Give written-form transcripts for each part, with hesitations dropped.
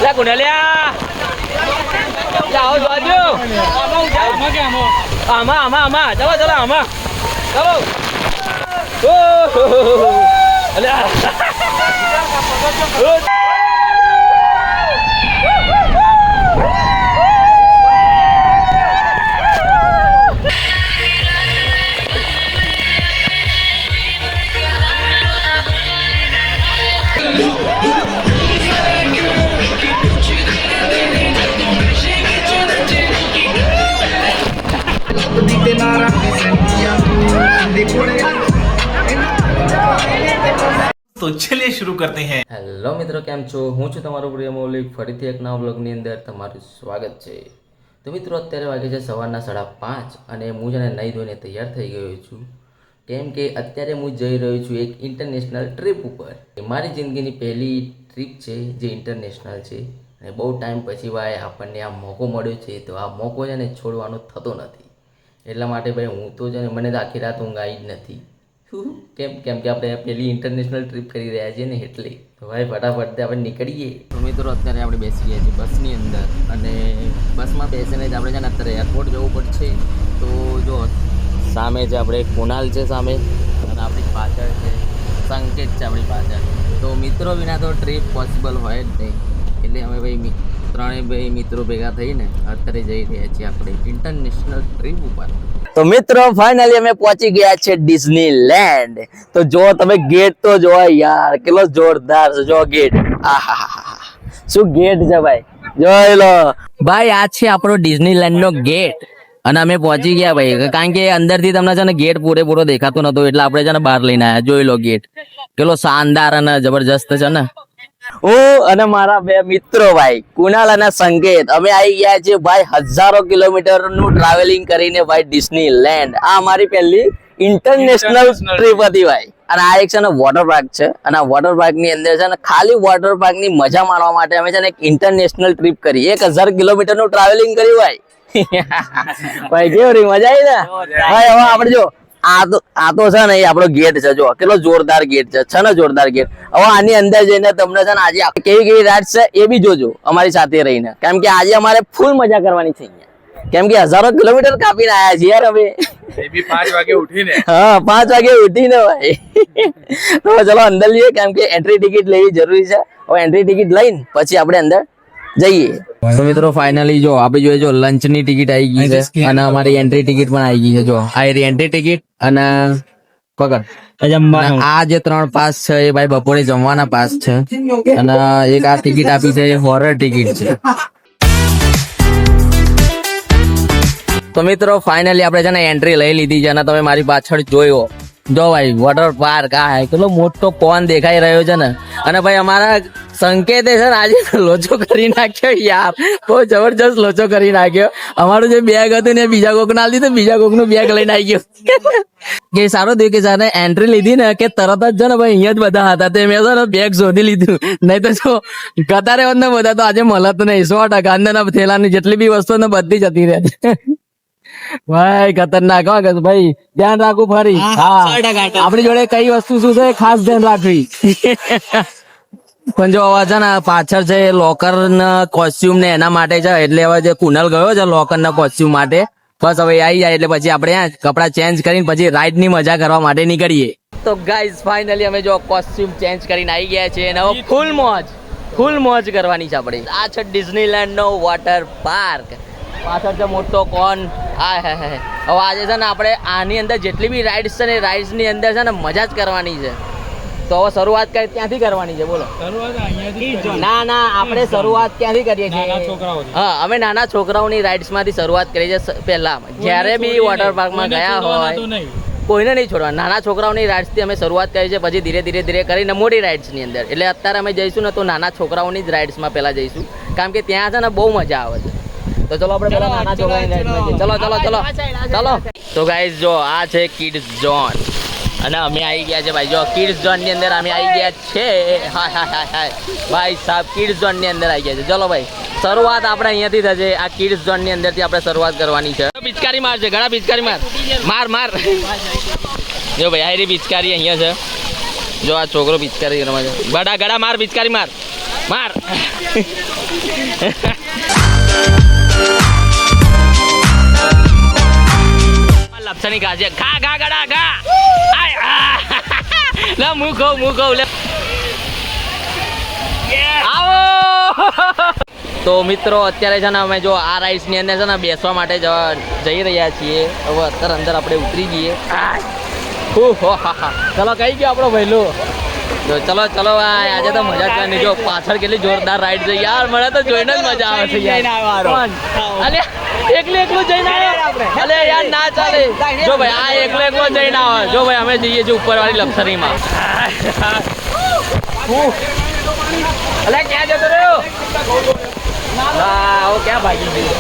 લે કુંડલિયા જાઓ જોજો આમાં ચલો આમાં ચલો અલ્યા तो चलिए शुरू करते हैं। હેલો મિત્રો, કેમ છો? હું છું તમારો પ્રિય મૌલિક. ફરીથી એક નવા બ્લોગની અંદર તમારું સ્વાગત છે. તો મિત્રો, અત્યારે વાગે છે સવારના 5:30 અને હું છે ને નહીં ધોઈને તૈયાર થઈ ગયો છું, કેમ કે અત્યારે હું જઈ રહ્યો છું એક ઇન્ટરનેશનલ ટ્રીપ ઉપર. મારી જિંદગીની પહેલી ટ્રીપ છે જે ઇન્ટરનેશનલ છે અને બહુ ટાઈમ પછી ભાઈ આપણને આ મોકો મળ્યો છે, તો આ મોકો છે ને છોડવાનો થતો નથી. એટલા માટે ભાઈ હું તો છે ને મને તો આખી રાત ઊંઘ આવી જ નથી. કેમ કે આપણે પહેલી ઇન્ટરનેશનલ ટ્રીપ કરી રહ્યા છીએ ને એટલે. તો ભાઈ ફટાફટ આપણે નીકળીએ. તો મિત્રો, અત્યારે આપણે બેસી ગયા છીએ બસની અંદર અને બસમાં બેસીને જ આપણે છે ને અત્યારે એરપોર્ટ જવું પડશે. તો જો સામે છે આપણે કુનાલ છે સામે અને આપણી પાછળ છે સંકેત છે આપણી પાછળ. તો મિત્રો વિના તો ટ્રીપ પોસિબલ હોય જ નહીં, એટલે અમે ભાઈ ત્રણેય મિત્રો ભેગા થઈને અત્યારે જઈ રહ્યા છીએ આપણે ઇન્ટરનેશનલ ટ્રીપ ઉપર. તો મિત્રો, ફાઇનલી અમે પહોંચી ગયા છે ડિઝનીલેન્ડ. તો જો તમે ગેટ તો જો યાર, કેટલો જોરદાર છે. જો ગેટ, આહાહા શું ગેટ છે ભાઈ, જોઈ લો ભાઈ. આ છે આપણો ડિઝનીલેન્ડ નો ગેટ અને અમે પહોંચી ગયા ભાઈ, કારણ કે અંદરથી તમને છે ને ગેટ પૂરેપૂરો દેખાતો નતો, એટલે આપણે છે ને બહાર લઈને આવ્યા. જોઈ લો ગેટ કેટલો શાનદાર અને જબરજસ્ત છે ને. હું અને મારા બે મિત્રો ભાઈ કુનાલ અને સંકેત અમે આવી ગયા છીએ ભાઈ હજારો કિલોમીટર નું ટ્રાવેલિંગ કરીને ભાઈ ડિઝનીલેન્ડ. આ અમારી પહેલી ઇન્ટરનેશનલ ટ્રીપ હતી ભાઈ. અને આ એક છે ને વોટર પાર્ક છે અને આ વોટર પાર્ક ની અંદર છે ને ખાલી વોટર પાર્ક ની મજા માણવા માટે અમે છે ને એક ઇન્ટરનેશનલ ટ્રીપ કરી. 1000 કિલોમીટર નું ટ્રાવેલિંગ કર્યું ભાઈ. ભાઈ કેવી મજા આવી ને ભાઈ. હવે આપણે જો આ તો છે ને એ આપણો ગેટ છે, જો કેટલો જોરદાર ગેટ છે ને જોરદાર ગેટ. હવે આની અંદર જઈને તમને છે ને આજે કેવી રાઈડ છે એ બી જોજો અમારી સાથે રહીને, કેમ કે આજે અમારે ફૂલ મજા કરવાની છે અહીંયા, કેમ કે હજારો કિલોમીટર કાપીને આવ્યા છીએ યાર અમે. 5 વાગે ઉઠીને હા 5 વાગે ઉઠીને ભાઈ. તો ચલો અંદર લઈએ, કેમ કે એન્ટ્રી ટિકિટ લેવી જરૂરી છે. હવે એન્ટ્રી ટિકિટ લઈને પછી આપણે અંદર જઈએ. તો મિત્રો, ફાઇનલી જો આપણે જોઈએ જો લંચ ની ટિકિટ આવી ગઈ છે અને અમારી એન્ટ્રી ટિકિટ પણ આવી ગઈ છે. જો આ એન્ટ્રી ટિકિટ અને પકડ આ જે 3 પાસ છે એ ભાઈ બપોરે જમવાના પાસ છે અને એક આ ટિકિટ આપી છે એ હોરર ટિકિટ છે. તો મિત્રો, ફાઇનલી આપણે છે ને એન્ટ્રી લઈ લીધી છે અને તમે મારી પાછળ જોયો જો ભાઈ વોટર પાર્ક. આ કેટલો મોટો પોન દેખાઈ રહ્યો છે ને. અને ભાઈ અમારા સંકેતે છે ને આજે લોચો કરી નાખ્યો યાર, બહુ જબરજસ્ત લોચો કરી નાખ્યો. અમારું જે બેગ હતું ને બીજા કોક ના લીધું, બીજા કોક નું બેગ લઈને આવી ગયો. કે સારું થયું કે સાને એન્ટ્રી લીધી ને કે તરત જ છે ને ભાઈ અહીંયા જ બધા હતા, તે મેં છે ને બેગ શોધી લીધું. નહીં તો જો કતારે ને બધા તો આજે મળત નહીં. 100% અંદરના થેલાની જેટલી બી વસ્તુ ને બધી જતી રહે છે ભાઈ. ખતરનાક હો ભાઈ, ધ્યાન રાખવું ફરી. હા, આપણી જોડે કઈ વસ્તુ શું છે ખાસ ધ્યાન રાખવી. પણ જો હવે છે ને પાછળ છે લોકર ના કોસ્ટ્યુમ ને એના માટે છે, એટલે હવે જે કુનાલ ગયો છે લોકર ના કોસ્ટ્યુમ માટે, બસ હવે આવી જાય એટલે પછી આપણે કપડા ચેન્જ કરીને પછી રાઈડ ની મજા કરવા માટે નીકળીએ. તો ગાઈઝ ફાઇનલી અમે જો કોસ્ટ્યુમ ચેન્જ કરીને આવી ગયા છીએ અને હવે ફૂલ મોજ કરવાની છે આપણે. આ છે ડિઝનીલેન્ડ નો વોટર પાર્ક. પાછળ છે મોટો કોન. હવે આજે છે ને આપણે આની અંદર જેટલી બી રાઇડ્સ છે ને રાઇડ્સ ની અંદર છે ને મજા જ કરવાની છે. તો હવે શરૂઆત ક્યાંથી કરવાની છે બોલો? ના આપણે શરૂઆત ક્યાંથી કરીએ છીએ? હા, અમે નાના છોકરાઓની રાઇડ્સ માંથી શરૂઆત કરી છે. પહેલા જ્યારે બી વોટર પાર્કમાં ગયા હોય કોઈને નહીં છોડવા, નાના છોકરાઓની રાઇડ્સ થી અમે શરૂઆત કરી છે, પછી ધીરે કરીને મોટી રાઇડ્સ ની અંદર. એટલે અત્યારે અમે જઈશું ને તો નાના છોકરાઓની જ રાઇડ્સ માં પહેલા જઈશું, કારણ કે ત્યાં છે ને બહુ મજા આવે છે. તો ચલો આપણે પેલા નાના છોકરાની રાઇડમાં જઈએ. ચલો. તો ગાઈઝ જો આ છે કિડ્સ ઝોન અને અમે આવી ગયા છે ભાઈ. જો કિડ્સ ઝોન ની અંદર અમે આવી ગયા છે. હા ભાઈ સાહેબ, કિડ્સ ઝોન ની અંદર આવી ગયા છે. ચલો ભાઈ, શરૂઆત આપણે અહીંયાથી થશે. આ કિડ્સ ઝોન ની અંદર થી આપણે શરૂઆત કરવાની છે. પિચકારી માર છે, ઘણા પિચકારી માર. જો ભાઈ આ પિચકારી અહીંયા છે. જો આ છોકરો પિચકારી રમે છે. ગડા માર પિચકારી માર. લપસણી ખાશે ખા ખા ગડા ખા લે હું કહું લે આવો. તો મિત્રો અત્યારે છે ને અમે જો આ રાઈડ્સની અંદર છે ને બેસવા માટે જઈ રહ્યા છીએ. હવે અત્યારે અંદર આપણે ઉતરી ગઈએ. ચલો કઈ ગયો આપણો પહેલો. ચલો આજે તો મજા જ કરવાની. જો પાછળ કેટલી જોરદાર રાઈડ છે યાર, મને તો જોઈને જ મજા આવે છે યાર. એકલું જઈને આવ્યો અલે યાર ના ચાલે. જો ભાઈ આ એકલો જઈને આવે. જો ભાઈ અમે જઈએ છીએ ઉપરવાળી લપસરીમાં. અલે ક્યાં જતો રહ્યો? આવો ક્યાં ભાગી ગયો?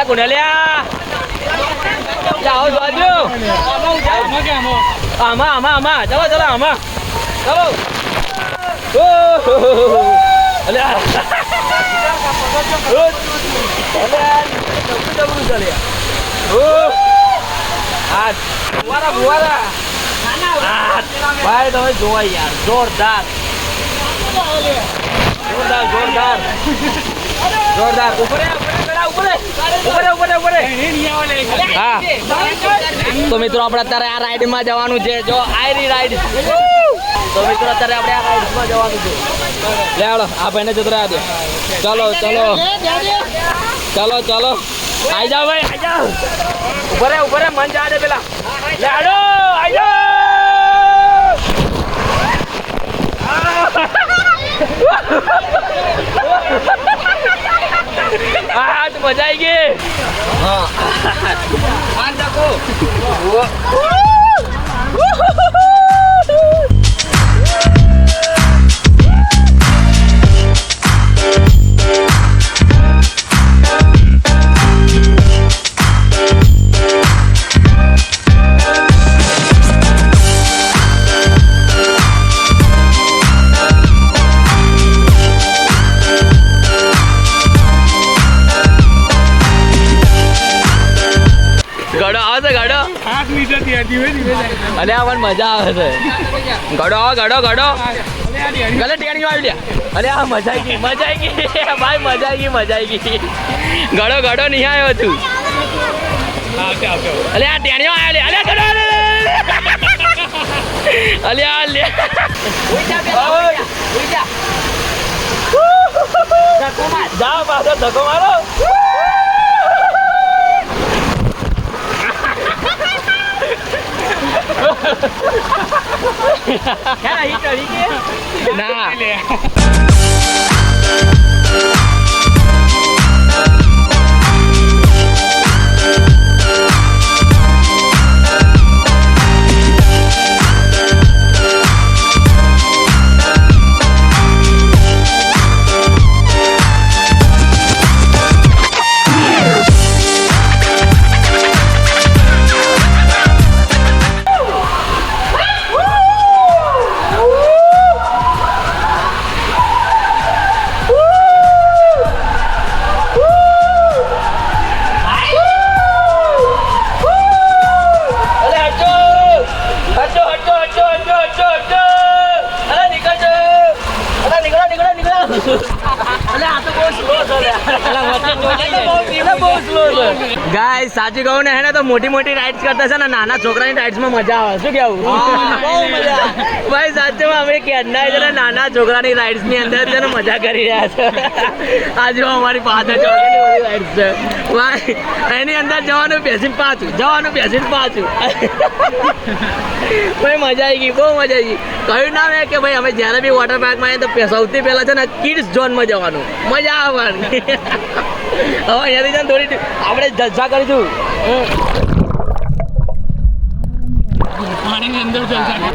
કુંડલિયા આવો જોજો. આમાં ચલો આમાં ચલો. અલે ફુવારા ભાઈ તમે જોવા યાર જોરદાર ઉપર હા. તો મિત્રો આપણે અત્યારે આ રાઈડમાં જવાનું છે. જો આયરી રાઈડ. તો મિત્રો અત્યારે આપણે આ રાઈડમાં જવાનું છે. લે હાલો આ ભાઈને જતો રહ્યા દે. ચલો આઈ જાઓ ભાઈ આઈ જાઓ. ઉપર મન જા દે પેલા. લે હાલો આઈ જાઓ. આ તો મજા આવી ગઈ. હા આન જાકો. અને આ પણ મજા આવે છે. ગડો ગલે ટેણીઓ આવી લ્યા. અરે આ મજા આવી ગઈ ભાઈ મજા આવી ગઈ. ગડો નહીં આવ્યો તું. અલે આ ટેણીઓ આવ્યા લે. અલે આ લે જાઓ પાછો ધક્કો મારો. ના ગાઈસ સાચી કહું ને હે ને તો મોટી રાઇડ્સ કરતા છે ને નાના છોકરાની રાઇડ્સમાં મજા આવે. શું કેવું? બહુ મજા ભાઈ સાચું. અમે કેન્ડા છે ને નાના છોકરાની રાઇડ્સની અંદર છે ને મજા કરી રહ્યા છે. આજે અમારી પાછળ ચોકડી રાઇડ્સ છે ભાઈ. એની અંદર જવાનું બેસીને પાછું ભાઈ મજા આવી ગઈ, બહુ મજા આવી ગઈ. કહ્યું ના મેં કે ભાઈ અમે જ્યારે બી વોટર પાર્કમાં આવીએ તો સૌથી પહેલાં છે ને કિડ્સ ઝોનમાં જવાનું, મજા આવવાની. હવે અહીંયાથી છે ને થોડી આપણે જલસા કરીશું.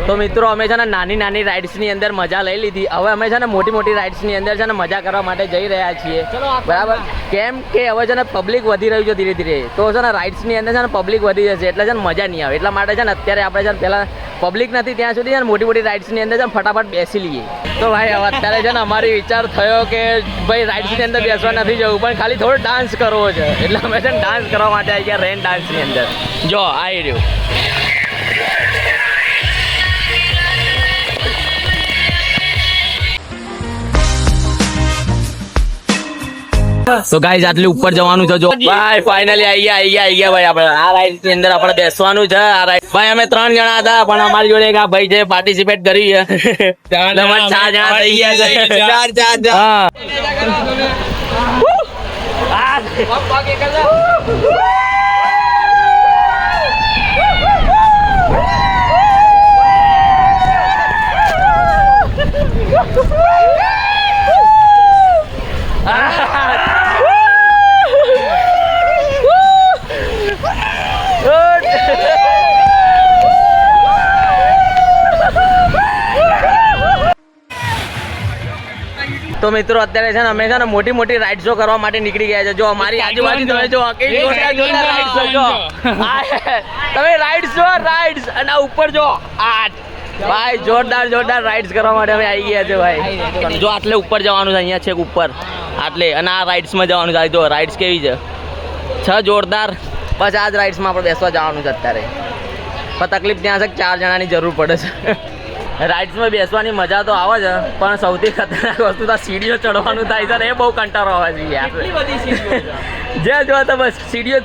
તો મિત્રો અમે છે ને નાની રાઇડ્સની અંદર મજા લઈ લીધી. હવે અમે છે ને મોટી રાઇડ્સની અંદર છે ને મજા કરવા માટે જઈ રહ્યા છીએ. બરાબર? કેમ કે હવે છે ને પબ્લિક વધી રહ્યું છે ધીરે ધીરે. તો છે ને રાઇડ્સની અંદર છે ને પબ્લિક વધી જશે એટલે છે ને મજા નહીં આવે. એટલા માટે છે ને અત્યારે આપણે છે ને પહેલાં પબ્લિક નથી ત્યાં સુધી છે ને મોટી રાઇડ્સની અંદર છે ને ફટાફટ બેસી લઈએ. તો ભાઈ હવે અત્યારે છે ને અમારી વિચાર થયો કે ભાઈ રાઇડ્સની અંદર બેસવા નથી જવું, પણ ખાલી થોડો ડાન્સ કરવો છે. એટલે અમે છે ને ડાન્સ કરવા માટે આવી ગયા રેન ડાન્સની અંદર. જો આવી રહ્યું તો ગાઈઝ આટલી ઉપર જવાનું છે જો ભાઈ ફાઇનલી આવી ગયા ભાઈ આપણે આ રાઈડ ની અંદર આપણે બેસવાનું છે આ રાઈડ ભાઈ અમે 3 જણા હતા પણ અમારી જોડે એક આ ભાઈ છે પાર્ટિસિપેટ કરી છે 4 જણા થઈ ગયા છે 4 હા તો મિત્રો અત્યારે છે ને અમે છે ને મોટી મોટી રાઇડ શો કરવા માટે નીકળી ગયા છે જો અમારી આજુબાજુ તમે જો જોરદાર રાઇડ શો જો તમે રાઇડ્સ અને આ ઉપર જો ભાઈ જોરદાર રાઇડ્સ કરવા માટે અમે આવી ગયા છે ભાઈ જો આટલે ઉપર જવાનું છે અહીંયા છે ઉપર આટલે અને આ રાઇડ્સમાં જવાનું છે જો રાઇડ્સ કેવી છે જોરદાર બસ આ જ રાઇડ્સમાં આપણે બેસવા જવાનું છે અત્યારે પણ તકલીફ ત્યાં છે 4 જણાની જરૂર પડે છે રાઇડ્સમાં બેસવાની મજા તો આવે છે પણ સૌથી ખતરનાક વસ્તુ તો સીડીઓ ચડવાનું થાય છે ને એ બહુ કંટાળો આવે છે યાર જે જો તો બસ સીડીઓ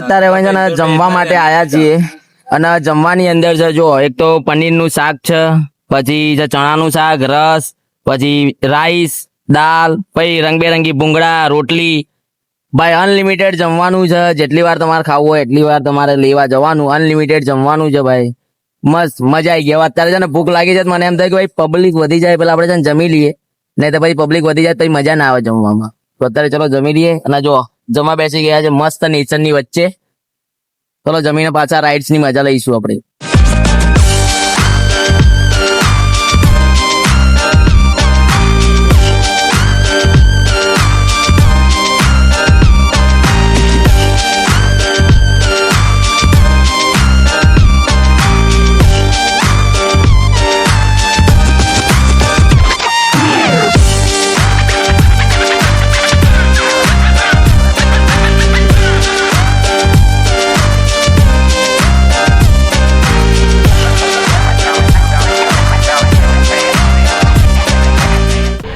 અત્યારે હવે છે ને જમવા માટે આવ્યા છીએ અને જમવાની અંદર છે જો એક તો પનીરનું શાક છે પછી છે ચણાનું શાક રસ પછી રાઈસ દાલ પછી રંગબેરંગી ભૂંગળા રોટલી ભાઈ અનલિમિટેડ જમવાનું છે જેટલી વાર તમારે ખાવું હોય એટલી વાર તમારે લેવા જવાનું અનલિમિટેડ જમવાનું છે ભાઈ મસ્ત મજા આવી ગઈ હવે અત્યારે છે ને ભૂખ લાગી છે મને એમ થાય કે ભાઈ પબ્લિક વધી જાય પેલા આપણે છે ને જમી લઈએ નહીં તો પછી પબ્લિક વધી જાય તો મજા ના આવે જમવામાં તો અત્યારે ચલો જમી લઈએ અને જો જમવા બેસી ગયા છે મસ્ત નેચરની વચ્ચે ચલો જમીને પાછા રાઇડ્સ ની મજા લઈશું આપણે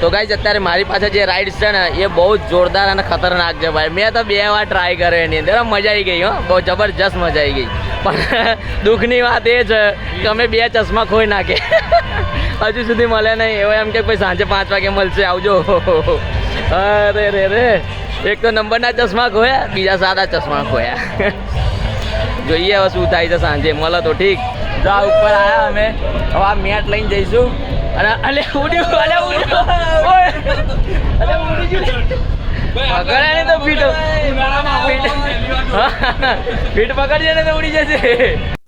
તો ગાઈઝ અત્યારે મારી પાસે જે રાઇડ્સ છે ને એ બહુ જ જોરદાર અને ખતરનાક છે ભાઈ મેં તો 2 વાર ટ્રાય કર્યો એની અંદર મજા આવી ગઈ હો બહુ જબરજસ્ત મજા આવી ગઈ પણ દુઃખની વાત એ છે કે અમે 2 ચશ્મા ખોઈ નાખે હજુ સુધી મળે નહીં એવો એમ કે ભાઈ સાંજે 5 વાગે મળશે આવજો અરે રે એક તો નંબરના ચશ્મા ખોયા બીજા સાદા ચશ્મા ખોયા જોઈએ હવે શું થાય છે સાંજે મળે તો ઠીક જા ઉપર આવ્યા અમે હવે આ મેટ લઈને જઈશું અને અલે ઉડ્યું પકડે તો ફીટ પકડજે ને તો ઉડી જશે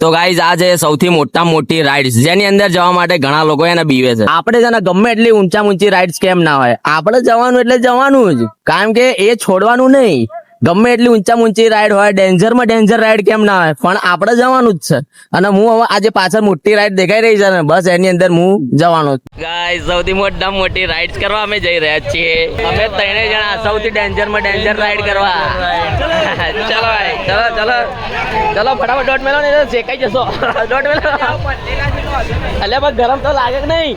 તો ગાઈઝ આ છે સૌથી મોટી રાઇડ્સ જેની અંદર જવા માટે ઘણા લોકો એને બીવે છે આપણે છે ને ગમે એટલી ઊંચી રાઇડ્સ કેમ ના હોય આપણે જવાનું એટલે જવાનું જ કારણ કે એ છોડવાનું નહીં ગમે એટલી ઊંચી રાઈડ હોય ડેન્જર રાઈડ કેમ ના હોય પણ આપણે જવાનું જ છે અને હું હવે આજે પાછળ મોટી રાઈડ દેખાઈ રહી છે ને બસ એની અંદર હું જવાનો છું ગાઈસ સૌથી મોટી રાઈડ્સ કરવા અમે જઈ રહ્યા છીએ અમે 3 જણા સૌથી ડેન્જર રાઈડ કરવા ચલો ભાઈ ચલો ફટાફટ ડોટ મેલો ને શેકાઈ જશો ડોટ મેલો અલ્યા બસ ગરમ તો લાગે કે નહીં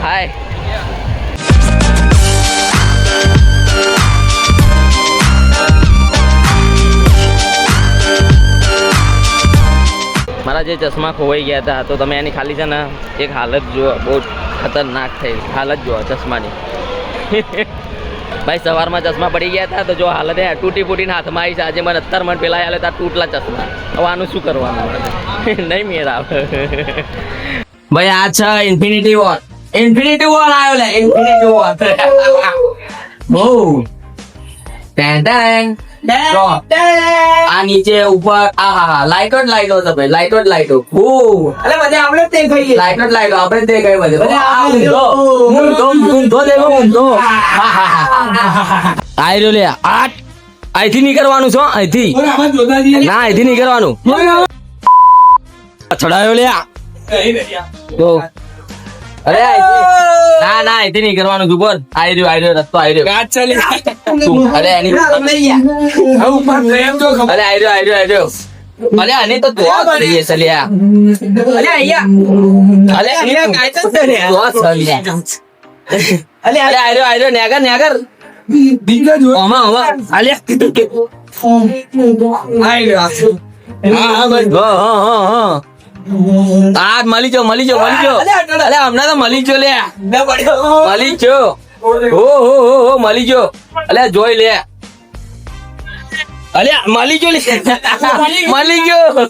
હાય મારા જે ચશ્મા ખોવાઈ ગયા હતા તો તમે એની ખાલી છે ને એક હાલત જુઓ બહુ ખતરનાક થઈ હાલત જુઓ ચશ્માની ભાઈ સવારમાં ચશ્મા પડી ગયા હતા તો જો હાલત એ તૂટી ફૂટીને હાથમાં આવી છે આજે મને 17 મિનિટ પહેલાં હાલે ત્યાં તૂટલા ચશ્મા હવે આનું શું કરવાનું નહીં મેર આવે ભાઈ આ છે ઇન્ફિનિટી વોર આવ્યો લે ઇન્ફિનિટી વોર બહુ આ નીચે ઉપર લાઈટો છે ભાઈ લાઈટો અરે બધે આપણે તે ખાઈએ લાઈટો આપણે તે ખાઈ બધે આયરો લે અહીંથી નીકળવાનું છો અહીંથી ના અહીંથી નીકળવાનું ચડાયો લે તો અરે અહીંથી ના એથી નહીં કરવાનું તું બોલ આઈ રહ્યો રસ્તો આઈ રહ્યો गाज चली અરે એની અરે આઈ રહ્યો અરે આને તો દોસ કરીએ સલિયા અરે આઈ રહ્યો નેગર હા મળી જો અરે હમણાં તો મળી જો લે મળી જો હો મળી જો અલે જોઈ લે અલે મળી જો લે મળી ગયો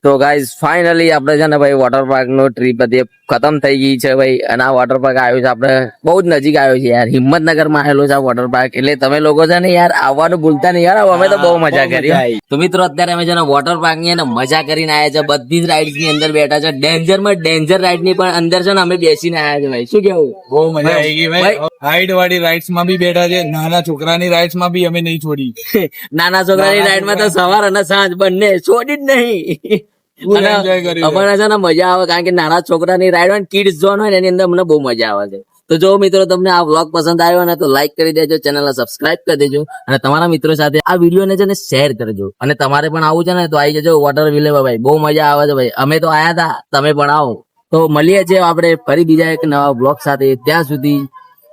તો ગાઈઝ ફાઇનલી આપણે છે ને ભાઈ વોટર પાર્ક નો ટ્રીપ બધી ખતમ થઈ ગઈ છે ભાઈ અને આ વોટર પાર્ક આવ્યો છે આપણે બહુ જ નજીક આવ્યો છે યાર હિંમતનગર માં આવેલો છે આ વોટર પાર્ક એટલે તમે લોકો છે ને યાર આવવાનું ભૂલતા નહીં યાર અમે તો બહુ મજા કરી તો મિત્રો અત્યારે અમે છે ને વોટર પાર્ક ની એને મજા કરીને આવ્યા છે બધી જ રાઇડ્સ ની અંદર બેઠા છે ડેન્જર રાઇડ ની પણ અંદર છે ને અમે બેસીને આવ્યા છે ભાઈ શું કેવું બહુ મજા આવી ગઈ ભાઈ હાઈટ વાળી રાઇડ્સ માં બી બેઠા છે નાના છોકરાની રાઇડ્સ માં બી અમે નહીં છોડી નાના છોકરાની રાઇડ માં તો સવાર અને સાંજ બંને છોડી જ નહીં Full enjoy કર્યું છે. અમારે છે ને મજા આવે કારણ કે નાના છોકરાની રાઈડ હોય કિડ્સ ઝોન હોય ને એની અંદર મને બહુ મજા આવે છે તો જો મિત્રો તમને આ વ્લોગ પસંદ આવ્યો ને તો લાઈક કરી દેજો ચેનલને સબસ્ક્રાઇબ કરી દેજો અને તમારા મિત્રો સાથે આ વિડીયોને છે ને શેર કરજો અને તમારે પણ આવું છે ને તો આવી જજો વોટર વિલે ભાઈ બહુ મજા આવે છે ભાઈ અમે તો આયા હતા તમે પણ આવો તો મળીએ છીએ આપણે ફરી બીજા એક નવા વ્લોગ સાથે ત્યાં સુધી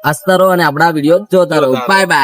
હસતા રહો અને આપણા વિડીયો જોતા રહો બાય બાય